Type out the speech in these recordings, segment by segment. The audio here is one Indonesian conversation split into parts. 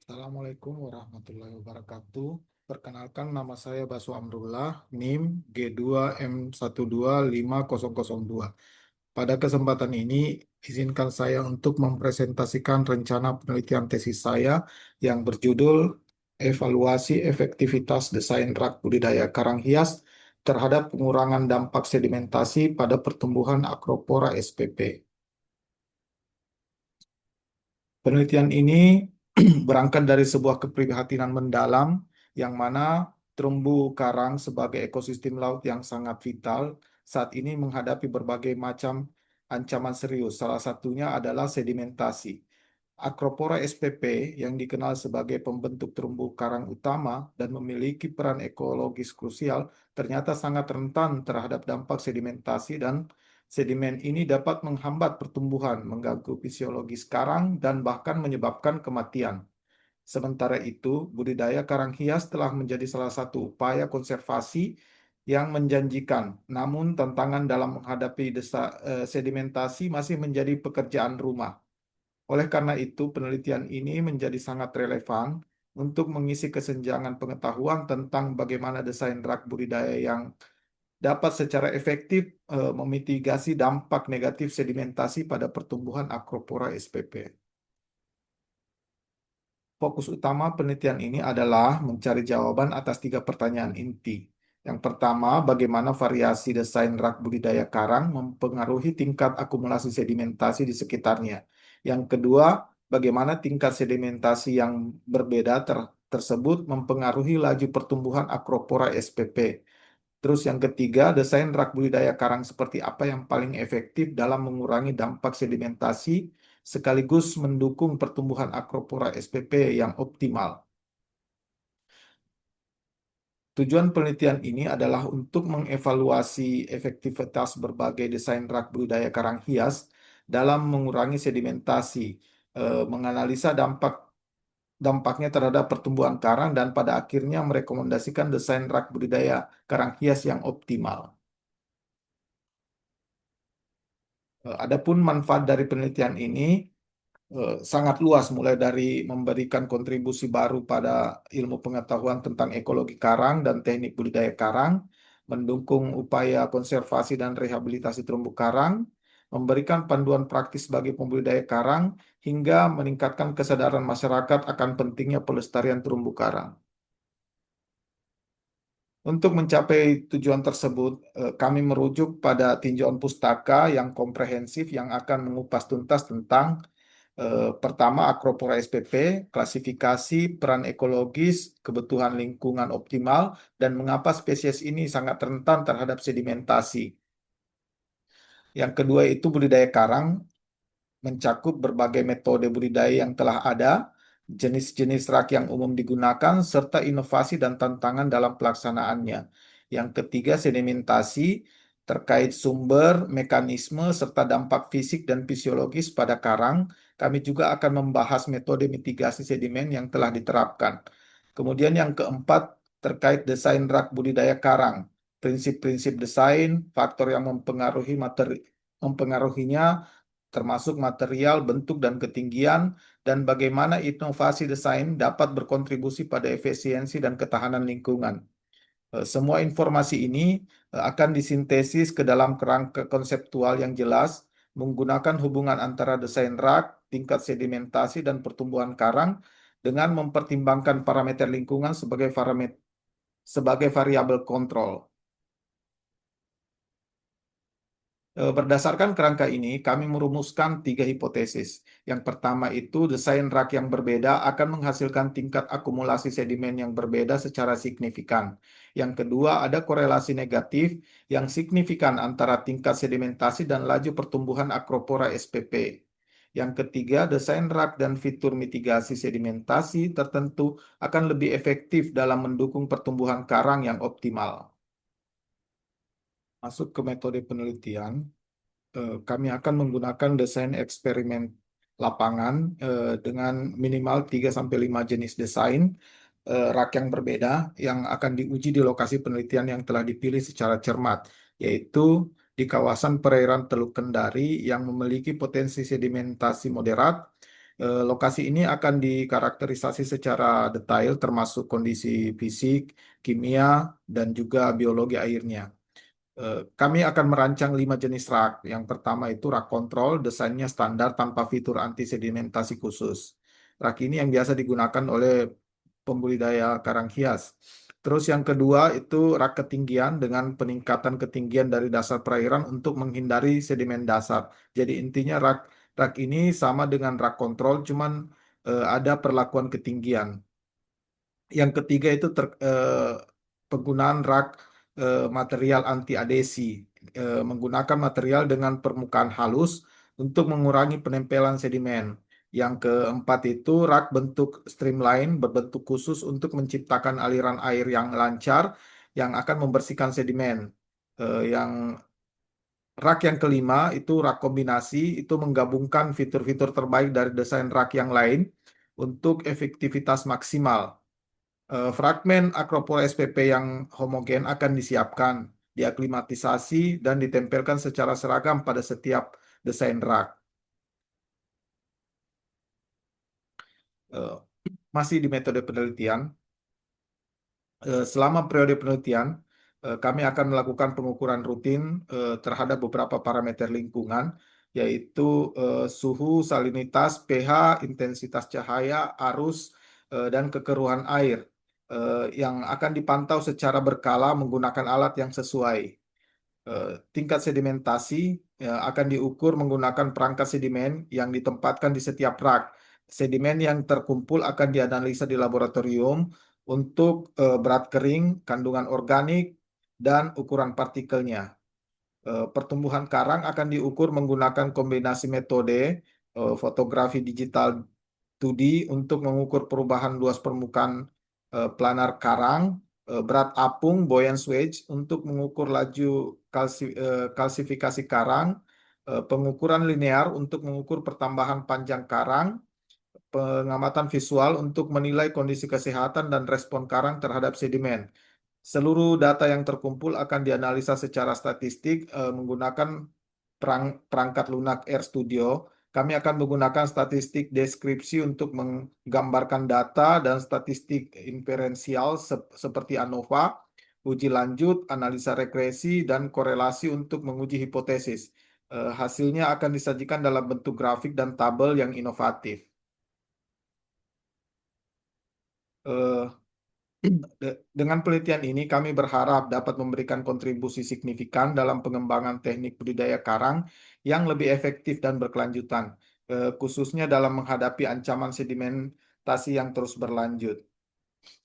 Assalamualaikum warahmatullahi wabarakatuh. Perkenalkan nama saya Basu Amrullah, NIM G2M1250002. Pada kesempatan ini, izinkan saya untuk mempresentasikan rencana penelitian tesis saya yang berjudul Evaluasi Efektivitas Desain Rak Budidaya Karang Hias terhadap pengurangan dampak sedimentasi pada pertumbuhan Acropora spp. Penelitian ini berangkat dari sebuah keprihatinan mendalam yang mana terumbu karang sebagai ekosistem laut yang sangat vital saat ini menghadapi berbagai macam ancaman serius. Salah satunya adalah sedimentasi. Acropora spp yang dikenal sebagai pembentuk terumbu karang utama dan memiliki peran ekologis krusial ternyata sangat rentan terhadap dampak sedimentasi dan sedimen ini dapat menghambat pertumbuhan, mengganggu fisiologis karang dan bahkan menyebabkan kematian. Sementara itu, budidaya karang hias telah menjadi salah satu upaya konservasi yang menjanjikan. Namun tantangan dalam menghadapi sedimentasi masih menjadi pekerjaan rumah. Oleh karena itu, penelitian ini menjadi sangat relevan untuk mengisi kesenjangan pengetahuan tentang bagaimana desain rak budidaya yang dapat secara efektif memitigasi dampak negatif sedimentasi pada pertumbuhan Acropora spp. Fokus utama penelitian ini adalah mencari jawaban atas tiga pertanyaan inti. Yang pertama, bagaimana variasi desain rak budidaya karang mempengaruhi tingkat akumulasi sedimentasi di sekitarnya. Yang kedua, bagaimana tingkat sedimentasi yang berbeda tersebut mempengaruhi laju pertumbuhan Acropora spp. Terus yang ketiga, desain rak budidaya karang seperti apa yang paling efektif dalam mengurangi dampak sedimentasi sekaligus mendukung pertumbuhan Acropora spp yang optimal. Tujuan penelitian ini adalah untuk mengevaluasi efektivitas berbagai desain rak budidaya karang hias dalam mengurangi sedimentasi, menganalisa dampaknya terhadap pertumbuhan karang, dan pada akhirnya merekomendasikan desain rak budidaya karang hias yang optimal. Adapun manfaat dari penelitian ini sangat luas, mulai dari memberikan kontribusi baru pada ilmu pengetahuan tentang ekologi karang dan teknik budidaya karang, mendukung upaya konservasi dan rehabilitasi terumbu karang, memberikan panduan praktis bagi pembudidaya karang, hingga meningkatkan kesadaran masyarakat akan pentingnya pelestarian terumbu karang. Untuk mencapai tujuan tersebut, kami merujuk pada tinjauan pustaka yang komprehensif yang akan mengupas tuntas tentang pertama, Acropora spp, klasifikasi, peran ekologis, kebutuhan lingkungan optimal, dan mengapa spesies ini sangat rentan terhadap sedimentasi. Yang kedua itu budidaya karang, mencakup berbagai metode budidaya yang telah ada, jenis-jenis rak yang umum digunakan, serta inovasi dan tantangan dalam pelaksanaannya. Yang ketiga, sedimentasi, terkait sumber, mekanisme, serta dampak fisik dan fisiologis pada karang. Kami juga akan membahas metode mitigasi sedimen yang telah diterapkan. Kemudian yang keempat, terkait desain rak budidaya karang, prinsip-prinsip desain, faktor yang mempengaruhinya, termasuk material, bentuk, dan ketinggian, dan bagaimana inovasi desain dapat berkontribusi pada efisiensi dan ketahanan lingkungan. Semua informasi ini akan disintesis ke dalam kerangka konseptual yang jelas, menggunakan hubungan antara desain rak, tingkat sedimentasi, dan pertumbuhan karang, dengan mempertimbangkan parameter lingkungan sebagai variabel kontrol. Berdasarkan kerangka ini, kami merumuskan tiga hipotesis. Yang pertama itu, desain rak yang berbeda akan menghasilkan tingkat akumulasi sedimen yang berbeda secara signifikan. Yang kedua, ada korelasi negatif yang signifikan antara tingkat sedimentasi dan laju pertumbuhan Acropora spp. Yang ketiga, desain rak dan fitur mitigasi sedimentasi tertentu akan lebih efektif dalam mendukung pertumbuhan karang yang optimal. Masuk ke metode penelitian, kami akan menggunakan desain eksperimen lapangan dengan minimal 3-5 jenis desain rak yang berbeda yang akan diuji di lokasi penelitian yang telah dipilih secara cermat, yaitu di kawasan perairan Teluk Kendari yang memiliki potensi sedimentasi moderat, Lokasi ini akan dikarakterisasi secara detail termasuk kondisi fisik, kimia, dan juga biologi airnya. Kami akan merancang 5 jenis rak. Yang pertama itu rak kontrol, desainnya standar tanpa fitur anti sedimentasi khusus. Rak ini yang biasa digunakan oleh pembudidaya karang hias. Terus yang kedua itu rak ketinggian dengan peningkatan ketinggian dari dasar perairan untuk menghindari sedimen dasar. Jadi intinya rak ini sama dengan rak kontrol, cuman ada perlakuan ketinggian. Yang ketiga itu penggunaan rak material anti adesi, menggunakan material dengan permukaan halus untuk mengurangi penempelan sedimen. Yang keempat itu rak bentuk streamline berbentuk khusus untuk menciptakan aliran air yang lancar yang akan membersihkan sedimen. Yang rak yang kelima itu rak kombinasi, itu menggabungkan fitur-fitur terbaik dari desain rak yang lain untuk efektivitas maksimal. Fragmen Acropole SPP yang homogen akan disiapkan, diaklimatisasi, dan ditempelkan secara seragam pada setiap desain rak. Eh, Masih di metode penelitian, selama periode penelitian, kami akan melakukan pengukuran rutin terhadap beberapa parameter lingkungan, yaitu suhu, salinitas, pH, intensitas cahaya, arus, dan kekeruhan air, yang akan dipantau secara berkala menggunakan alat yang sesuai. Tingkat sedimentasi akan diukur menggunakan perangkat sedimen yang ditempatkan di setiap rak. Sedimen yang terkumpul akan dianalisa di laboratorium untuk berat kering, kandungan organik, dan ukuran partikelnya. Pertumbuhan karang akan diukur menggunakan kombinasi metode fotografi digital 2D untuk mengukur perubahan luas permukaan planar karang, berat apung, Boyens wedge untuk mengukur laju kalsifikasi karang, pengukuran linear untuk mengukur pertambahan panjang karang, pengamatan visual untuk menilai kondisi kesehatan dan respon karang terhadap sedimen. Seluruh data yang terkumpul akan dianalisa secara statistik menggunakan perangkat lunak Air Studio. Kami akan menggunakan statistik deskripsi untuk menggambarkan data dan statistik inferensial seperti ANOVA, uji lanjut, analisa regresi, dan korelasi untuk menguji hipotesis. Hasilnya akan disajikan dalam bentuk grafik dan tabel yang inovatif. Eh, Dengan penelitian ini, kami berharap dapat memberikan kontribusi signifikan dalam pengembangan teknik budidaya karang yang lebih efektif dan berkelanjutan, khususnya dalam menghadapi ancaman sedimentasi yang terus berlanjut.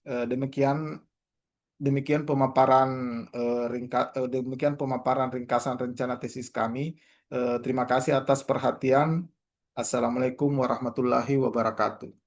Demikian demikian pemaparan demikian pemaparan ringkasan rencana tesis kami. Terima kasih atas perhatian. Assalamualaikum warahmatullahi wabarakatuh.